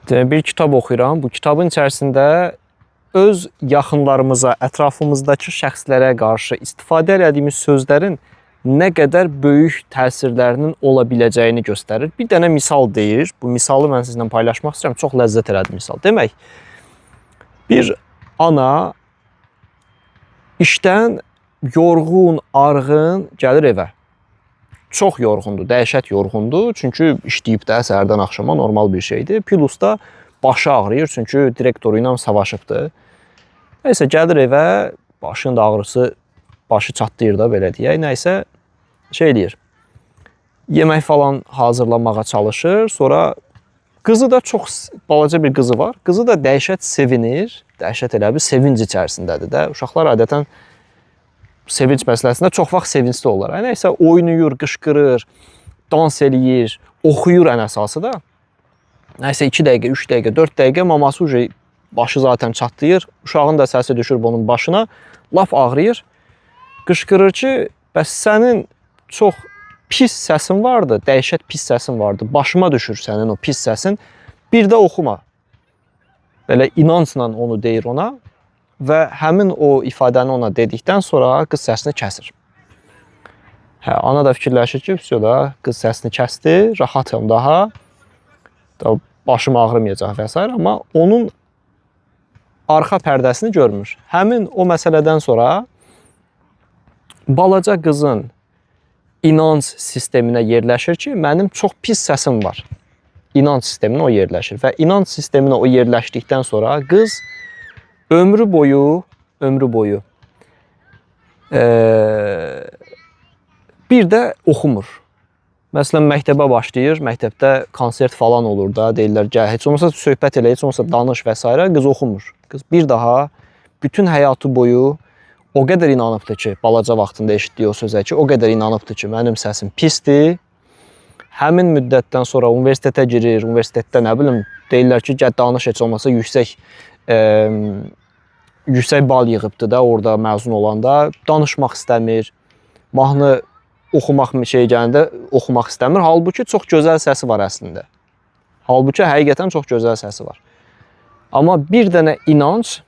Bir kitab oxuyuram. Bu kitabın içərisində öz yaxınlarımıza, ətrafımızdakı şəxslərə qarşı istifadə etdiyimiz sözlərin nə qədər böyük təsirlərinin ola biləcəyini göstərir. Bir dənə misal deyir. Bu misalı mən sizinlə paylaşmaq istəyirəm. Çox ləzzət elədi misal. Demək, bir ana işdən yorğun, arğın gəlir evə. Çox yorğundur, dəhşət yorğundur. Çünki işləyib də səhərdən axşama normal bir şeydir. Plus da başı ağrıyır, çünki direktoru ilə savaşıbdır. Nəysə, gəlir evə, başının da ağrısı, başı çatlayır da belə deyək. Nəysə, şey deyir, yemək falan hazırlamağa çalışır. Sonra qızı da çox balaca bir qızı var. Qızı da dəhşət sevinir. Dəhşət elə bir sevinc içərisindədir də. Uşaqlar adətən sevinç məsələsində çox vaxt sevincli olur. Nəysə, oynayır, qışqırır, dans eləyir, oxuyur ən əsası da. Nəysə, 2 dəqiqə, 3 dəqiqə, 4 dəqiqə maması başı zaten çatlayır. Uşağın da səsi düşür onun başına. Laf ağrıyır. Qışqırır ki, bəs sənin çox pis səsin vardı, dəhşət pis səsin vardı. Başıma düşür sənin o pis səsin. Bir də oxuma. Belə inancla onu deyir ona. Və həmin o ifadəni ona dedikdən sonra qız səsini kəsir. Ana da fikirləşir ki, da qız səsini kəsdi, rahatım daha, başım ağrımayacaq və s. Amma onun arxa pərdəsini görmür. Həmin o məsələdən sonra balaca qızın inanc sisteminə yerləşir ki, mənim çox pis səsim var. İnanc sisteminə o yerləşir və inanc sisteminə o yerləşdikdən sonra qız ömrü boyu bir də oxumur. Məsələn, məktəbə başlayır, məktəbdə konsert falan olur da, deyirlər, gəl, heç olmasa söhbət elə, heç olmasa danış və s. Qız oxumur. Qız bir daha bütün həyatı boyu o qədər inanıbdır ki, balaca vaxtında eşitdiyi o sözə ki, o qədər inanıbdır ki, mənim səsim pisdir. Həmin müddətdən sonra universitetə girir, universitetdə nə bilim, deyirlər ki, gəl, danış, heç olmasa yüksək bal yığıbdır da orada məzun olanda, danışmaq istəmir, mahnı oxumaq şey gələndə oxumaq istəmir. Halbuki çox gözəl səsi var əslində. Halbuki həqiqətən çox gözəl səsi var. Amma bir dənə inanc,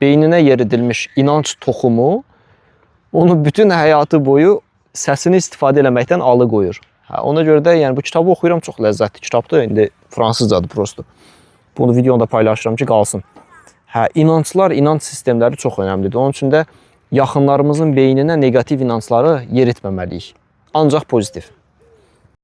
beyninə yeridilmiş inanc toxumu onu bütün həyatı boyu səsini istifadə eləməkdən alıqoyur. Ona görə də yəni bu kitabı oxuyuram, çox ləzzətli kitabdır. İndi fransızcadır prosto. Bunu videoda paylaşıram ki, qalsın. İnanclar, inanc sistemləri çox önəmlidir. Onun üçün də yaxınlarımızın beyninə negativ inancları yeritməməliyik. Ancaq pozitiv.